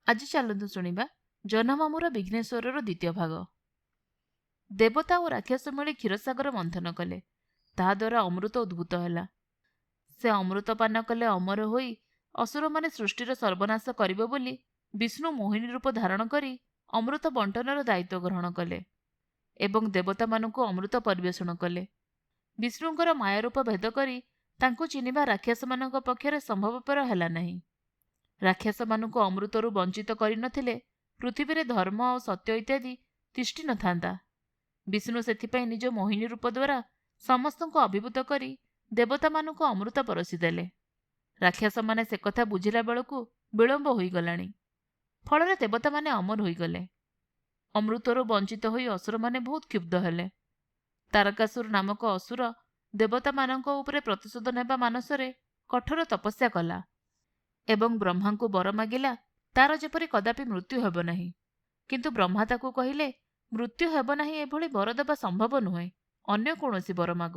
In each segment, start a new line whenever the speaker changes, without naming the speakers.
ଆଜି ଚାଲନ୍ତୁ ଶୁଣିବା ଜହ୍ନମାମୁଁର ବିଘ୍ନେଶ୍ୱରର ଦ୍ୱିତୀୟ ଭାଗ। ଦେବତା ଓ ରାକ୍ଷସ ମିଳି କ୍ଷୀରସାଗର ମନ୍ଥନ କଲେ। ତାହାଦ୍ୱାରା ଅମୃତ ଉଦ୍ଭୂତ ହେଲା। ସେ ଅମୃତ ପାନ କଲେ ଅମର ହୋଇ ଅସୁରମାନେ ସୃଷ୍ଟିର ସର୍ବନାଶ କରିବ ବୋଲି ବିଷ୍ଣୁ ମୋହିନୀ ରୂପ ଧାରଣ କରି ଅମୃତ ବଣ୍ଟନର ଦାୟିତ୍ୱ ଗ୍ରହଣ କଲେ ଏବଂ ଦେବତାମାନଙ୍କୁ ଅମୃତ ପରିବେଷଣ କଲେ। ବିଷ୍ଣୁଙ୍କର ମାୟାରୂପ ଭେଦ କରି ତାଙ୍କୁ ଚିହ୍ନିବା ରାକ୍ଷସମାନଙ୍କ ପକ୍ଷରେ ସମ୍ଭବପର ହେଲା ନାହିଁ। ରାକ୍ଷସମାନଙ୍କୁ ଅମୃତରୁ ବଞ୍ଚିତ କରିନଥିଲେ ପୃଥିବୀରେ ଧର୍ମ ଓ ସତ୍ୟ ଇତ୍ୟାଦି ତିଷ୍ଠି ନଥାନ୍ତା। ବିଷ୍ଣୁ ସେଥିପାଇଁ ନିଜ ମୋହିନୀ ରୂପ ଦ୍ୱାରା ସମସ୍ତଙ୍କୁ ଅଭିଭୂତ କରି ଦେବତାମାନଙ୍କୁ ଅମୃତ ପରଷିଦେଲେ। ରାକ୍ଷସମାନେ ସେ କଥା ବୁଝିଲା ବେଳକୁ ବିଳମ୍ବ ହୋଇଗଲାଣି। ଫଳରେ ଦେବତାମାନେ ଅମର ହୋଇଗଲେ। ଅମୃତରୁ ବଞ୍ଚିତ ହୋଇ ଅସୁରମାନେ ବହୁତ କ୍ଷୁବ୍ଧ ହେଲେ। ତାରକାସୁର ନାମକ ଅସୁର ଦେବତାମାନଙ୍କ ଉପରେ ପ୍ରତିଶୋଧ ନେବା ମାନସରେ କଠୋର ତପସ୍ୟା କଲା ଏବଂ ବ୍ରହ୍ମାଙ୍କୁ ବର ମାଗିଲା ତାର ଯେପରି କଦାପି ମୃତ୍ୟୁ ହେବ ନାହିଁ। କିନ୍ତୁ ବ୍ରହ୍ମା ତାକୁ କହିଲେ, ମୃତ୍ୟୁ ହେବ ନାହିଁ ଏଭଳି ବର ଦେବା ସମ୍ଭବ ନୁହେଁ, ଅନ୍ୟ କୌଣସି ବର ମାଗ।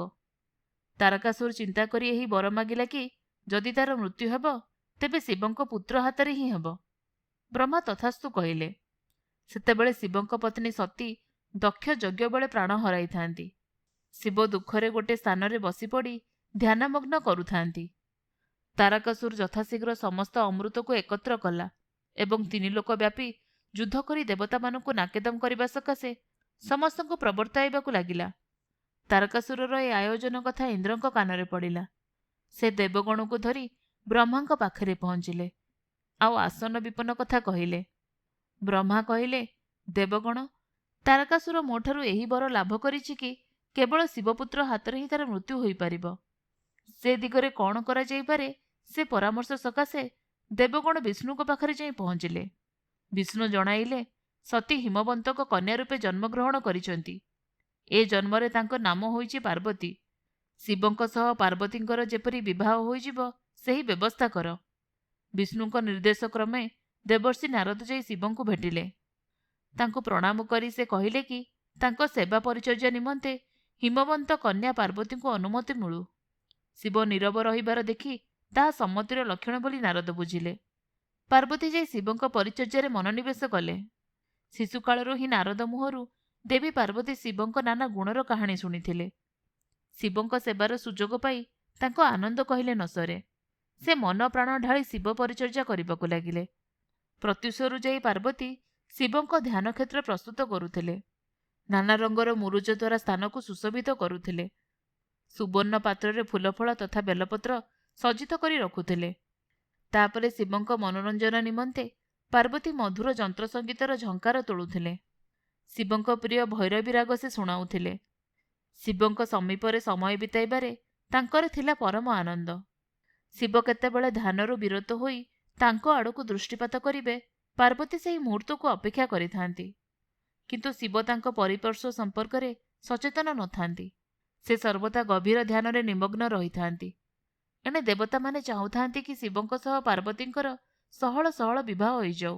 ତାରକାସୁର ଚିନ୍ତା କରି ଏହି ବର ମାଗିଲା କି ଯଦି ତାର ମୃତ୍ୟୁ ହେବ ତେବେ ଶିବଙ୍କ ପୁତ୍ର ହାତରେ ହିଁ ହେବ। ବ୍ରହ୍ମା ତଥାସ୍ତୁ କହିଲେ। ସେତେବେଳେ ଶିବଙ୍କ ପତ୍ନୀ ସତୀ ଦକ୍ଷ ଯଜ୍ଞ ବେଳେ ପ୍ରାଣ ହରାଇଥାନ୍ତି। ଶିବ ଦୁଃଖରେ ଗୋଟିଏ ସ୍ଥାନରେ ବସିପଡ଼ି ଧ୍ୟାନମଗ୍ନ କରୁଥାନ୍ତି। ତାରକାସୁର ଯଥାଶୀଘ୍ର ସମସ୍ତ ଅମୃତକୁ ଏକତ୍ର କଲା ଏବଂ 3 ଲୋକ ବ୍ୟାପୀ ଯୁଦ୍ଧ କରି ଦେବତାମାନଙ୍କୁ ନାକେଦମ କରିବା ସକାଶେ ସମସ୍ତଙ୍କୁ ପ୍ରବର୍ତ୍ତାଇବାକୁ ଲାଗିଲା। ତାରକାସୁରର ଏ ଆୟୋଜନ କଥା ଇନ୍ଦ୍ରଙ୍କ କାନରେ ପଡ଼ିଲା। ସେ ଦେବଗଣକୁ ଧରି ବ୍ରହ୍ମାଙ୍କ ପାଖରେ ପହଞ୍ଚିଲେ ଆଉ ଆସନ୍ନ ବିପନ୍ନ କଥା କହିଲେ। ବ୍ରହ୍ମା କହିଲେ, ଦେବଗଣ, ତାରକାସୁର ମୋଠାରୁ ଏହି ବର ଲାଭ କରିଛି କି କେବଳ ଶିବପୁତ୍ର ହାତରେ ହିଁ ତାର ମୃତ୍ୟୁ ହୋଇପାରିବ। ସେ ଦିଗରେ କ'ଣ କରାଯାଇପାରେ ସେ ପରାମର୍ଶ ସକାଶେ ଦେବଗଣ ବିଷ୍ଣୁଙ୍କ ପାଖରେ ଯାଇ ପହଞ୍ଚିଲେ। ବିଷ୍ଣୁ ଜଣାଇଲେ, ସତୀ ହିମବନ୍ତଙ୍କ କନ୍ୟା ରୂପେ ଜନ୍ମଗ୍ରହଣ କରିଛନ୍ତି। ଏ ଜନ୍ମରେ ତାଙ୍କ ନାମ ହୋଇଛି ପାର୍ବତୀ। ଶିବଙ୍କ ସହ ପାର୍ବତୀଙ୍କର ଯେପରି ବିବାହ ହୋଇଯିବ ସେହି ବ୍ୟବସ୍ଥା କର। ବିଷ୍ଣୁଙ୍କ ନିର୍ଦ୍ଦେଶ କ୍ରମେ ଦେବର୍ଷି ନାରଦ ଯାଇ ଶିବଙ୍କୁ ଭେଟିଲେ। ତାଙ୍କୁ ପ୍ରଣାମ କରି ସେ କହିଲେ କି ତାଙ୍କ ସେବା ପରିଚର୍ଯ୍ୟା ନିମନ୍ତେ ହିମବନ୍ତ କନ୍ୟା ପାର୍ବତୀଙ୍କୁ ଅନୁମତି ମିଳୁ। ଶିବ ନୀରବ ରହିବାର ଦେଖି ତାହା ସମ୍ମତିର ଲକ୍ଷଣ ବୋଲି ନାରଦ ବୁଝିଲେ। ପାର୍ବତୀ ଯାଇ ଶିବଙ୍କ ପରିଚର୍ଯ୍ୟାରେ ମନୋନିବେଶ କଲେ। ଶିଶୁକାଳରୁ ହିଁ ନାରଦ ମୁହଁରୁ ଦେବୀ ପାର୍ବତୀ ଶିବଙ୍କ ନାନା ଗୁଣର କାହାଣୀ ଶୁଣିଥିଲେ। ଶିବଙ୍କ ସେବାର ସୁଯୋଗ ପାଇ ତାଙ୍କ ଆନନ୍ଦ କହିଲେ ନ ସରେ। ସେ ମନ ପ୍ରାଣ ଢାଳି ଶିବ ପରିଚର୍ଯ୍ୟା କରିବାକୁ ଲାଗିଲେ। ପ୍ରତ୍ୟୁଷରୁ ଯାଇ ପାର୍ବତୀ ଶିବଙ୍କ ଧ୍ୟାନ କ୍ଷେତ୍ର ପ୍ରସ୍ତୁତ କରୁଥିଲେ। ନାନା ରଙ୍ଗର ମୁରୁଜ ଦ୍ୱାରା ସ୍ଥାନକୁ ସୁଶୋଭିତ କରୁଥିଲେ। ସୁବର୍ଣ୍ଣ ପାତ୍ରରେ ଫୁଲଫଳ ତଥା ବେଲପତ୍ର ସଜ୍ଜିତ କରି ରଖୁଥିଲେ। ତାପରେ ଶିବଙ୍କ ମନୋରଞ୍ଜନ ନିମନ୍ତେ ପାର୍ବତୀ ମଧୁର ଯନ୍ତ୍ର ସଙ୍ଗୀତର ଝଙ୍କାର ତୋଳୁଥିଲେ। ଶିବଙ୍କ ପ୍ରିୟ ଭୈରବୀ ରାଗ ସେ ଶୁଣାଉଥିଲେ। ଶିବଙ୍କ ସମୀପରେ ସମୟ ବିତାଇବାରେ ତାଙ୍କର ଥିଲା ପରମ ଆନନ୍ଦ। ଶିବ କେତେବେଳେ ଧ୍ୟାନରୁ ବିରତ ହୋଇ ତାଙ୍କ ଆଡ଼କୁ ଦୃଷ୍ଟିପାତ କରିବେ ପାର୍ବତୀ ସେହି ମୁହୂର୍ତ୍ତକୁ ଅପେକ୍ଷା କରିଥାନ୍ତି। କିନ୍ତୁ ଶିବ ତାଙ୍କ ପରିସ୍ପର୍ଶ ସମ୍ପର୍କରେ ସଚେତନ ନଥାନ୍ତି। ସେ ସର୍ବଦା ଗଭୀର ଧ୍ୟାନରେ ନିମଗ୍ନ ରହିଥାନ୍ତି। ଏଣେ ଦେବତାମାନେ ଚାହୁଁଥାନ୍ତି କି ଶିବଙ୍କ ସହ ପାର୍ବତୀଙ୍କର ସହଳ ସହଳ ବିବାହ ହୋଇଯାଉ।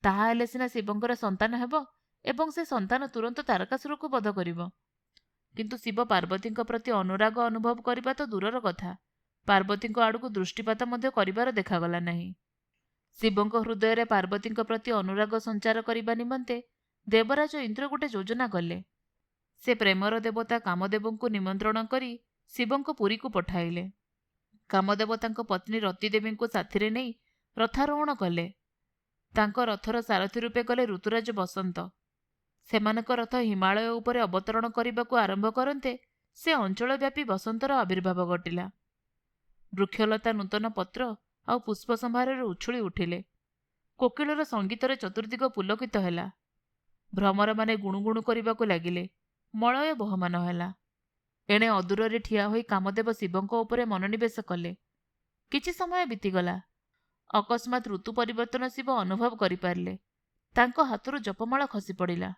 ତାହା ହେଲେ ସିନା ଶିବଙ୍କର ସନ୍ତାନ ହେବ ଏବଂ ସେ ସନ୍ତାନ ତୁରନ୍ତ ତାରକାସୁରକୁ ବଧ କରିବ। କିନ୍ତୁ ଶିବ ପାର୍ବତୀଙ୍କ ପ୍ରତି ଅନୁରାଗ ଅନୁଭବ କରିବା ତ ଦୂରର କଥା, ପାର୍ବତୀଙ୍କ ଆଡ଼କୁ ଦୃଷ୍ଟିପାତ ମଧ୍ୟ କରିବାର ଦେଖାଗଲା ନାହିଁ। ଶିବଙ୍କ ହୃଦୟରେ ପାର୍ବତୀଙ୍କ ପ୍ରତି ଅନୁରାଗ ସଞ୍ଚାର କରିବା ନିମନ୍ତେ ଦେବରାଜ ଇନ୍ଦ୍ର ଗୋଟିଏ ଯୋଜନା କଲେ। ସେ ପ୍ରେମର ଦେବତା କାମଦେବଙ୍କୁ ନିମନ୍ତ୍ରଣ କରି ଶିବଙ୍କ ପୁରୀକୁ ପଠାଇଲେ। କାମଦେବ ତାଙ୍କ ପତ୍ନୀ ରତିଦେବୀଙ୍କୁ ସାଥିରେ ନେଇ ରଥାରୋହଣ କଲେ। ତାଙ୍କ ରଥର ସାରଥୀ ରୂପେ ଗଲେ ଋତୁରାଜ ବସନ୍ତ। ସେମାନଙ୍କ ରଥ ହିମାଳୟ ଉପରେ ଅବତରଣ କରିବାକୁ ଆରମ୍ଭ କରନ୍ତେ ସେ ଅଞ୍ଚଳବ୍ୟାପୀ ବସନ୍ତର ଆବିର୍ଭାବ ଘଟିଲା। ବୃକ୍ଷଲତା ନୂତନ ପତ୍ର ଆଉ ପୁଷ୍ପ ସମ୍ଭାରରେ ଉଛୁଳି ଉଠିଲେ। କୋକିଳର ସଙ୍ଗୀତରେ ଚତୁର୍ଦିଗ ପୁଲକିତ ହେଲା। ଭ୍ରମରମାନେ ଗୁଣୁଗୁଣୁ କରିବାକୁ ଲାଗିଲେ। ମଳୟ ବହମାନ ହେଲା। ଏଣେ ଅଦୂରରେ ଠିଆ ହୋଇ କାମଦେବ ଶିବଙ୍କ ଉପରେ ମନୋନିବେଶ କଲେ। କିଛି ସମୟ ବିତିଗଲା। ଅକସ୍ମାତ୍ ଋତୁ ପରିବର୍ତ୍ତନ ଶିବ ଅନୁଭବ କରିପାରିଲେ। ତାଙ୍କ ହାତରୁ ଜପମାଳ ଖସି ପଡ଼ିଲା।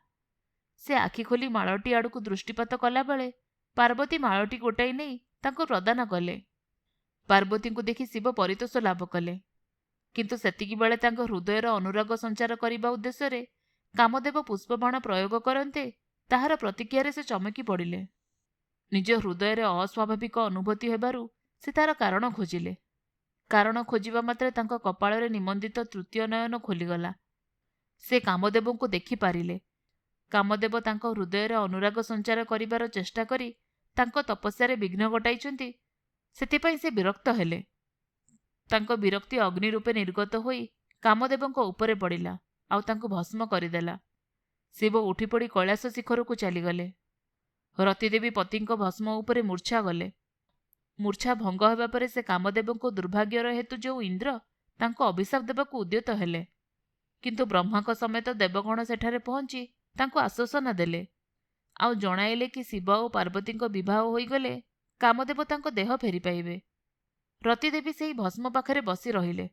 ସେ ଆଖି ଖୋଲି ମାଳଟି ଆଡ଼କୁ ଦୃଷ୍ଟିପାତ କଲାବେଳେ ପାର୍ବତୀ ମାଳଟି ଗୋଟାଇ ନେଇ ତାଙ୍କୁ ପ୍ରଦାନ କଲେ। ପାର୍ବତୀଙ୍କୁ ଦେଖି ଶିବ ପରିତୋଷ ଲାଭ କଲେ। କିନ୍ତୁ ସେତିକିବେଳେ ତାଙ୍କ ହୃଦୟର ଅନୁରାଗ ସଞ୍ଚାର କରିବା ଉଦ୍ଦେଶ୍ୟରେ କାମଦେବ ପୁଷ୍ପବାଣ ପ୍ରୟୋଗ କରନ୍ତେ ତାହାର ପ୍ରତିକ୍ରିୟାରେ ସେ ଚମକି ପଡ଼ିଲେ। ନିଜ ହୃଦୟରେ ଅସ୍ୱାଭାବିକ ଅନୁଭୂତି ହେବାରୁ ସେ ତାର କାରଣ ଖୋଜିଲେ। କାରଣ ଖୋଜିବା ମାତ୍ରେ ତାଙ୍କ କପାଳରେ ନିମନ୍ଦିତ ତୃତୀୟ ନୟନ ଖୋଲିଗଲା। ସେ କାମଦେବଙ୍କୁ ଦେଖିପାରିଲେ। କାମଦେବ ତାଙ୍କ ହୃଦୟରେ ଅନୁରାଗ ସଞ୍ଚାର କରିବାର ଚେଷ୍ଟା କରି ତାଙ୍କ ତପସ୍ୟାରେ ବିଘ୍ନ ଘଟାଇଛନ୍ତି, ସେଥିପାଇଁ ସେ ବିରକ୍ତ ହେଲେ। ତାଙ୍କ ବିରକ୍ତି ଅଗ୍ନି ରୂପେ ନିର୍ଗତ ହୋଇ କାମଦେବଙ୍କ ଉପରେ ପଡ଼ିଲା ଆଉ ତାଙ୍କୁ ଭସ୍ମ କରିଦେଲା। ଶିବ ଉଠିପଡ଼ି କୈଳାସ ଶିଖରକୁ ଚାଲିଗଲେ। ରତିଦେବୀ ପତିଙ୍କ ଭସ୍ମ ଉପରେ ମୂର୍ଚ୍ଛା ଗଲେ। ମୂର୍ଚ୍ଛା ଭଙ୍ଗ ହେବା ପରେ ସେ କାମଦେବଙ୍କୁ ଦୁର୍ଭାଗ୍ୟର ହେତୁ ଯେଉଁ ଇନ୍ଦ୍ର ତାଙ୍କୁ ଅଭିଶାପ ଦେବାକୁ ଉଦ୍ୟତ ହେଲେ, କିନ୍ତୁ ବ୍ରହ୍ମାଙ୍କ ସମେତ ଦେବଗଣ ସେଠାରେ ପହଞ୍ଚି ତାଙ୍କୁ ଆଶ୍ୱାସନା ଦେଲେ ଆଉ ଜଣାଇଲେ କି ଶିବ ଓ ପାର୍ବତୀଙ୍କ ବିବାହ ହୋଇଗଲେ କାମଦେବ ତାଙ୍କ ଦେହ ଫେରି ପାଇବେ। ରତିଦେବୀ ସେହି ଭସ୍ମ ପାଖରେ ବସି ରହିଲେ।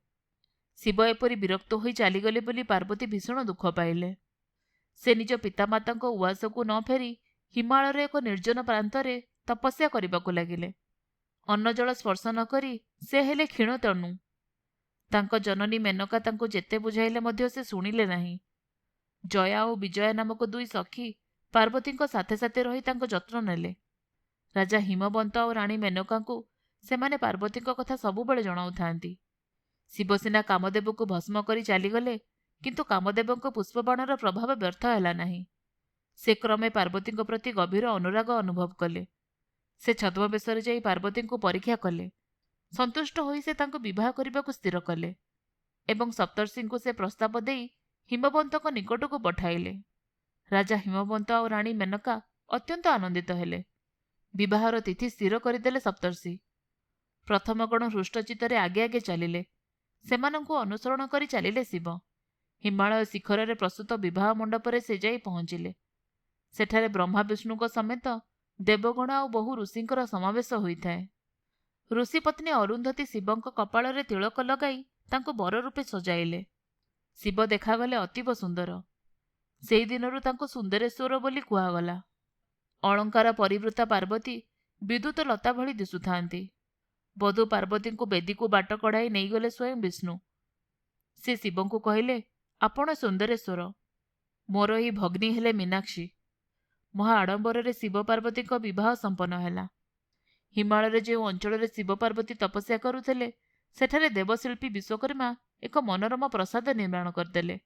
ଶିବ ଏପରି ବିରକ୍ତ ହୋଇ ଚାଲିଗଲେ ବୋଲି ପାର୍ବତୀ ଭୀଷଣ ଦୁଃଖ ପାଇଲେ। ସେ ନିଜ ପିତାମାତାଙ୍କ ଉଆସକୁ ନ ଫେରି ହିମାଳୟର ଏକ ନିର୍ଜନ ପ୍ରାନ୍ତରେ ତପସ୍ୟା କରିବାକୁ ଲାଗିଲେ। ଅନ୍ନ ଜଳ ସ୍ପର୍ଶ ନ କରି ସେ ହେଲେ କ୍ଷୀଣ ତନୁ। ତାଙ୍କ ଜନନୀ ମେନକା ତାଙ୍କୁ ଯେତେ ବୁଝାଇଲେ ମଧ୍ୟ ସେ ଶୁଣିଲେ ନାହିଁ। ଜୟା ଓ ବିଜୟା ନାମକ ଦୁଇ ସଖୀ ପାର୍ବତୀଙ୍କ ସାଥେ ସାଥେ ରହି ତାଙ୍କ ଯତ୍ନ ନେଲେ। ରାଜା ହିମବନ୍ତ ଆଉ ରାଣୀ ମେନକାଙ୍କୁ ସେମାନେ ପାର୍ବତୀଙ୍କ କଥା ସବୁବେଳେ ଜଣାଉଥାନ୍ତି। ଶିବସେନା କାମଦେବକୁ ଭସ୍ମ କରି ଚାଲିଗଲେ, କିନ୍ତୁ କାମଦେବଙ୍କ ପୁଷ୍ପବାଣର ପ୍ରଭାବ ବ୍ୟର୍ଥ ହେଲା ନାହିଁ। ସେ କ୍ରମେ ପାର୍ବତୀଙ୍କ ପ୍ରତି ଗଭୀର ଅନୁରାଗ ଅନୁଭବ କଲେ। ସେ ଛଦ୍ମବେଶରେ ଯାଇ ପାର୍ବତୀଙ୍କୁ ପରୀକ୍ଷା କଲେ। ସନ୍ତୁଷ୍ଟ ହୋଇ ସେ ତାଙ୍କୁ ବିବାହ କରିବାକୁ ସ୍ଥିର କଲେ ଏବଂ ସପ୍ତର୍ଷିଙ୍କୁ ସେ ପ୍ରସ୍ତାବ ଦେଇ ହିମବନ୍ତଙ୍କ ନିକଟକୁ ପଠାଇଲେ। ରାଜା ହିମବନ୍ତ ଆଉ ରାଣୀ ମେନକା ଅତ୍ୟନ୍ତ ଆନନ୍ଦିତ ହେଲେ। ବିବାହର ତିଥି ସ୍ଥିର କରିଦେଲେ ସପ୍ତର୍ଷି। ପ୍ରଥମ ଗଣ ହୃଷ୍ଟଚିତ୍ତରେ ଆଗେ ଆଗେ ଚାଲିଲେ। ସେମାନଙ୍କୁ ଅନୁସରଣ କରି ଚାଲିଲେ ଶିବ। ହିମାଳୟ ଶିଖରରେ ପ୍ରସ୍ତୁତ ବିବାହ ମଣ୍ଡପରେ ସେ ଯାଇ ପହଞ୍ଚିଲେ। ସେଠାରେ ବ୍ରହ୍ମା ବିଷ୍ଣୁଙ୍କ ସମେତ ଦେବଗଣ ଆଉ ବହୁ ଋଷିଙ୍କର ସମାବେଶ ହୋଇଥାଏ। ଋଷିପତ୍ନୀ ଅରୁନ୍ଧତୀ ଶିବଙ୍କ କପାଳରେ ତିଳକ ଲଗାଇ ତାଙ୍କୁ ବର ରୂପେ ସଜାଇଲେ। ଶିବ ଦେଖାଗଲେ ଅତୀବ ସୁନ୍ଦର। ସେହି ଦିନରୁ ତାଙ୍କୁ ସୁନ୍ଦରେଶ୍ୱର ବୋଲି କୁହାଗଲା। ଅଳଙ୍କାର ପରିବୃତା ପାର୍ବତୀ ବିଦ୍ୟୁତ ଲତା ଭଳି ଦିଶୁଥାନ୍ତି। ବଧୂ ପାର୍ବତୀଙ୍କୁ ବେଦୀକୁ ବାଟ କଢ଼ାଇ ନେଇଗଲେ ସ୍ୱୟଂ ବିଷ୍ଣୁ। ସେ ଶିବଙ୍କୁ କହିଲେ, ଆପଣ ସୁନ୍ଦରେଶ୍ୱର, ମୋର ଏହି ଭଗ୍ନୀ ହେଲେ ମୀନାକ୍ଷୀ। ମହା ଆଡ଼ମ୍ବରରେ ଶିବ ପାର୍ବତୀଙ୍କ ବିବାହ ସମ୍ପନ୍ନ ହେଲା। ହିମାଳୟରେ ଯେଉଁ ଅଞ୍ଚଳରେ ଶିବ ପାର୍ବତୀ ତପସ୍ୟା କରୁଥିଲେ, ସେଠାରେ ଦେବଶିଳ୍ପୀ ବିଶ୍ୱକର୍ମା ଏକ ମନୋରମ ପ୍ରସାଦ ନିର୍ମାଣ କରିଦେଲେ।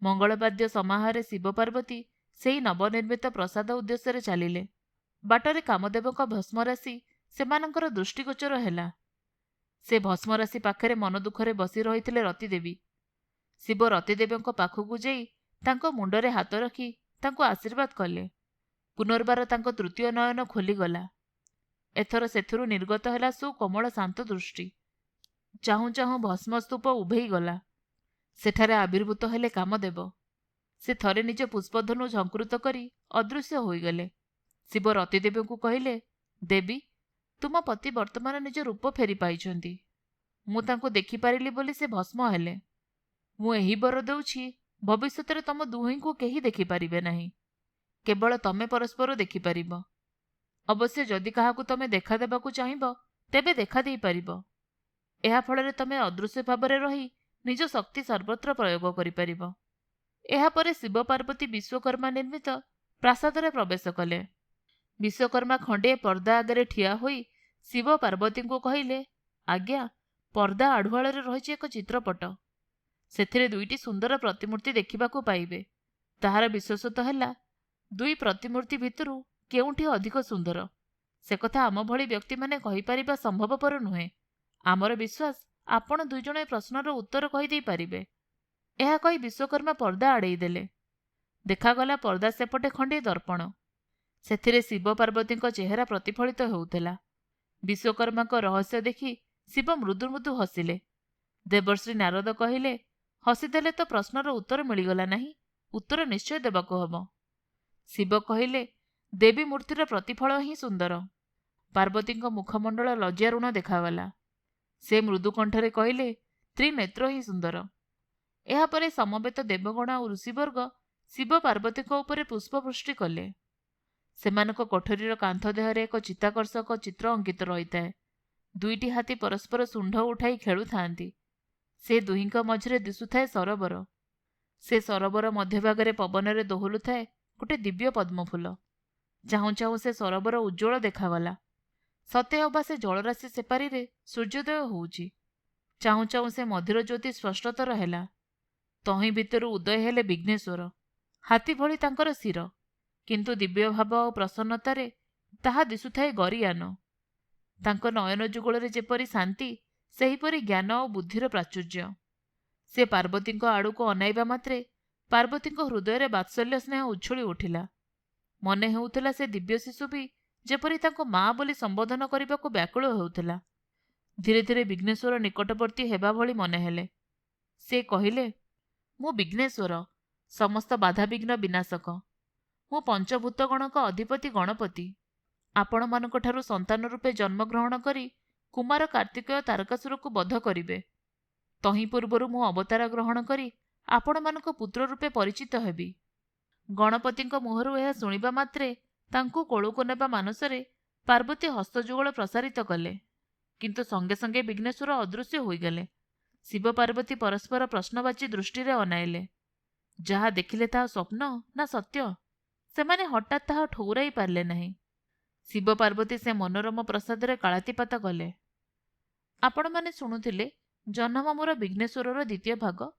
ମଙ୍ଗଳବାଦ୍ୟ ସମାହାରେ ଶିବ ପାର୍ବତୀ ସେହି ନବନିର୍ମିତ ପ୍ରସାଦ ଉଦ୍ଦେଶ୍ୟରେ ଚାଲିଲେ। ବାଟରେ କାମଦେବଙ୍କ ଭସ୍ମରାଶି ସେମାନଙ୍କର ଦୃଷ୍ଟିଗୋଚର ହେଲା। ସେ ଭସ୍ମରାଶି ପାଖରେ ମନ ଦୁଃଖରେ ବସି ରହିଥିଲେ ରତିଦେବୀ। ଶିବ ରତିଦେବୀଙ୍କ ପାଖକୁ ଯାଇ ତାଙ୍କ ମୁଣ୍ଡରେ ହାତ ରଖି ତାଙ୍କୁ ଆଶୀର୍ବାଦ କଲେ। ପୁନର୍ବାର ତାଙ୍କ ତୃତୀୟ ନୟନ ଖୋଲିଗଲା। ଏଥର ସେଥିରୁ ନିର୍ଗତ ହେଲା ସୁକୋମଳ ଶାନ୍ତ ଦୃଷ୍ଟି। ଚାହୁଁ ଚାହୁଁ ଭସ୍ମସ୍ତୂପ ଉଭେଇ ଗଲା। ସେଠାରେ ଆବିର୍ଭୂତ ହେଲେ କାମଦେବ। ସେ ଥରେ ନିଜ ପୁଷ୍ପଧନୁ ଝଙ୍କୃତ କରି ଅଦୃଶ୍ୟ ହୋଇଗଲେ। ଶିବ ରତିଦେବୀଙ୍କୁ କହିଲେ, ଦେବୀ, ତୁମ ପତି ବର୍ତ୍ତମାନ ନିଜ ରୂପ ଫେରି ପାଇଛନ୍ତି। ମୁଁ ତାଙ୍କୁ ଦେଖିପାରିଲି ବୋଲି ସେ ଭସ୍ମ ହେଲେ। ମୁଁ ଏହି ବର ଦେଉଛି, ଭବିଷ୍ୟତରେ ତମ ଦୁହିଁଙ୍କୁ କେହି ଦେଖିପାରିବେ ନାହିଁ। କେବଳ ତମେ ପରସ୍ପର ଦେଖିପାରିବ। ଅବଶ୍ୟ ଯଦି କାହାକୁ ତମେ ଦେଖାଦେବାକୁ ଚାହିଁବ, ତେବେ ଦେଖା ଦେଇପାରିବ। ଏହାଫଳରେ ତମେ ଅଦୃଶ୍ୟ ଭାବରେ ରହି ନିଜ ଶକ୍ତି ସର୍ବତ୍ର ପ୍ରୟୋଗ କରିପାରିବ। ଏହାପରେ ଶିବ ପାର୍ବତୀ ବିଶ୍ୱକର୍ମା ନିର୍ମିତ ପ୍ରାସାଦରେ ପ୍ରବେଶ କଲେ। ବିଶ୍ୱକର୍ମା ଖଣ୍ଡିଏ ପର୍ଦ୍ଦା ଆଗରେ ଠିଆ ହୋଇ ଶିବ ପାର୍ବତୀଙ୍କୁ କହିଲେ, ଆଜ୍ଞା, ପର୍ଦ୍ଦା ଆଢ଼ୁଆଳରେ ରହିଛି ଏକ ଚିତ୍ରପଟ। ସେଥିରେ ଦୁଇଟି ସୁନ୍ଦର ପ୍ରତିମୂର୍ତ୍ତି ଦେଖିବାକୁ ପାଇବେ। ତାହାର ବିଶେଷତ୍ୱ ହେଲା, ଦୁଇ ପ୍ରତିମୂର୍ତ୍ତି ଭିତରୁ କେଉଁଠି ଅଧିକ ସୁନ୍ଦର, ସେକଥା ଆମ ଭଳି ବ୍ୟକ୍ତିମାନେ କହିପାରିବା ସମ୍ଭବପର ନୁହେଁ। ଆମର ବିଶ୍ୱାସ ଆପଣ ଦୁଇଜଣ ଏ ପ୍ରଶ୍ନର ଉତ୍ତର କହିଦେଇପାରିବେ। ଏହା କହି ବିଶ୍ୱକର୍ମା ପର୍ଦ୍ଦା ଆଡ଼େଇ ଦେଲେ। ଦେଖାଗଲା ପର୍ଦ୍ଦା ସେପଟେ ଖଣ୍ଡିଏ ଦର୍ପଣ। ସେଥିରେ ଶିବ ପାର୍ବତୀଙ୍କ ଚେହେରା ପ୍ରତିଫଳିତ ହେଉଥିଲା। ବିଶ୍ୱକର୍ମାଙ୍କ ରହସ୍ୟ ଦେଖି ଶିବ ମୃଦୁ ମୃଦୁ ହସିଲେ। ଦେବର୍ଷି ନାରଦ କହିଲେ, ହସିଦେଲେ ତ ପ୍ରଶ୍ନର ଉତ୍ତର ମିଳିଗଲା ନାହିଁ, ଉତ୍ତର ନିଶ୍ଚୟ ଦେବାକୁ ହେବ। ଶିବ କହିଲେ, ଦେବୀ ମୂର୍ତ୍ତିର ପ୍ରତିଫଳ ହିଁ ସୁନ୍ଦର। ପାର୍ବତୀଙ୍କ ମୁଖମଣ୍ଡଳ ଲଜ୍ଜାରୁଣ ଦେଖାଗଲା। ସେ ମୃଦୁ କଣ୍ଠରେ କହିଲେ, ତ୍ରିନେତ୍ର ହିଁ ସୁନ୍ଦର। ଏହାପରେ ସମବେତ ଦେବଗଣ ଆଉ ଋଷିବର୍ଗ ଶିବ ପାର୍ବତୀଙ୍କ ଉପରେ ପୁଷ୍ପବୃଷ୍ଟି କଲେ। ସେମାନଙ୍କ କୋଠରୀର କାନ୍ଥ ଦେହରେ ଏକ ଚିତ୍ତାକର୍ଷକ ଚିତ୍ର ଅଙ୍କିତ ରହିଥାଏ। ଦୁଇଟି ହାତୀ ପରସ୍ପର ଶୁଣ୍ଢ ଉଠାଇ ଖେଳୁଥାନ୍ତି। ସେ ଦୁହିଁଙ୍କ ମଝିରେ ଦିଶୁଥାଏ ସରୋବର। ସେ ସରୋବର ମଧ୍ୟଭାଗରେ ପବନରେ ଦୋହଲୁଥାଏ ଗୋଟେ ଦିବ୍ୟ ପଦ୍ମଫୁଲ। ଚାହୁଁ ଚାହୁଁ ସେ ସରୋବର ଉଜ୍ଜ୍ୱଳ ଦେଖାଗଲା। ସତେ ଅବା ସେ ଜଳରାଶି ସେପାରିରେ ସୂର୍ଯ୍ୟୋଦୟ ହେଉଛି। ଚାହୁଁ ଚାହୁଁ ସେ ମଧିର ଜ୍ୟୋତି ସ୍ପଷ୍ଟତର ହେଲା। ତହିଁ ଭିତରୁ ଉଦୟ ହେଲେ ବିଘ୍ନେଶ୍ୱର। ହାତୀ ଭଳି ତାଙ୍କର ଶିର, କିନ୍ତୁ ଦିବ୍ୟ ଭାବ ଓ ପ୍ରସନ୍ନତାରେ ତାହା ଦିଶୁଥାଏ ଗରିୟାନ। ତାଙ୍କ ନୟନ ଯୁଗଳରେ ଯେପରି ଶାନ୍ତି, ସେହିପରି ଜ୍ଞାନ ଓ ବୁଦ୍ଧିର ପ୍ରାଚୁର୍ଯ୍ୟ। ସେ ପାର୍ବତୀଙ୍କ ଆଡ଼କୁ ଅନାଇବା ମାତ୍ରେ ପାର୍ବତୀଙ୍କ ହୃଦୟରେ ବାତ୍ସଲ୍ୟ ସ୍ନେହ ଉଛୁଳି ଉଠିଲା। ମନେ ହେଉଥିଲା ସେ ଦିବ୍ୟ ଶିଶୁ ବି ଯେପରି ତାଙ୍କୁ ମା ବୋଲି ସମ୍ବୋଧନ କରିବାକୁ ବ୍ୟାକୁଳ ହେଉଥିଲା। ଧୀରେ ଧୀରେ ବିଘ୍ନେଶ୍ୱର ନିକଟବର୍ତ୍ତୀ ହେବା ଭଳି ମନେ ହେଲେ। ସେ କହିଲେ, ମୁଁ ବିଘ୍ନେଶ୍ୱର, ସମସ୍ତ ବାଧାବିଘ୍ନ ବିନାଶକ। ମୁଁ ପଞ୍ଚଭୂତଗଣଙ୍କ ଅଧିପତି ଗଣପତି। ଆପଣମାନଙ୍କଠାରୁ ସନ୍ତାନ ରୂପେ ଜନ୍ମଗ୍ରହଣ କରି କୁମାର କାର୍ତ୍ତିକେୟ ତାରକାସୁରକୁ ବଧ କରିବେ। ତହିଁ ପୂର୍ବରୁ ମୁଁ ଅବତାର ଗ୍ରହଣ କରି ଆପଣମାନଙ୍କ ପୁତ୍ର ରୂପେ ପରିଚିତ ହେବି। ଗଣପତିଙ୍କ ମୁହଁରୁ ଏହା ଶୁଣିବା ମାତ୍ରେ ତାଙ୍କୁ କୋଳକୁ ନେବା ମାନସରେ ପାର୍ବତୀ ହସ୍ତଯୁଗଳ ପ୍ରସାରିତ କଲେ। କିନ୍ତୁ ସଙ୍ଗେ ସଙ୍ଗେ ବିଘ୍ନେଶ୍ୱର ଅଦୃଶ୍ୟ ହୋଇଗଲେ। ଶିବ ପାର୍ବତୀ ପରସ୍ପର ପ୍ରଶ୍ନବାଚୀ ଦୃଷ୍ଟିରେ ଅନାଇଲେ। ଯାହା ଦେଖିଲେ ତାହା ସ୍ୱପ୍ନ ନା ସତ୍ୟ, ସେମାନେ ହଠାତ୍ ତାହା ଠଉରାଇ ପାରିଲେ ନାହିଁ। ଶିବ ପାର୍ବତୀ ସେ ମନୋରମ ପ୍ରସାଦରେ କାଳାତିପାତ କଲେ। ଆପଣମାନେ ଶୁଣୁଥିଲେ ଜହ୍ନମାମୁଁର ବିଘ୍ନେଶ୍ୱରର ଦ୍ୱିତୀୟ ଭାଗ।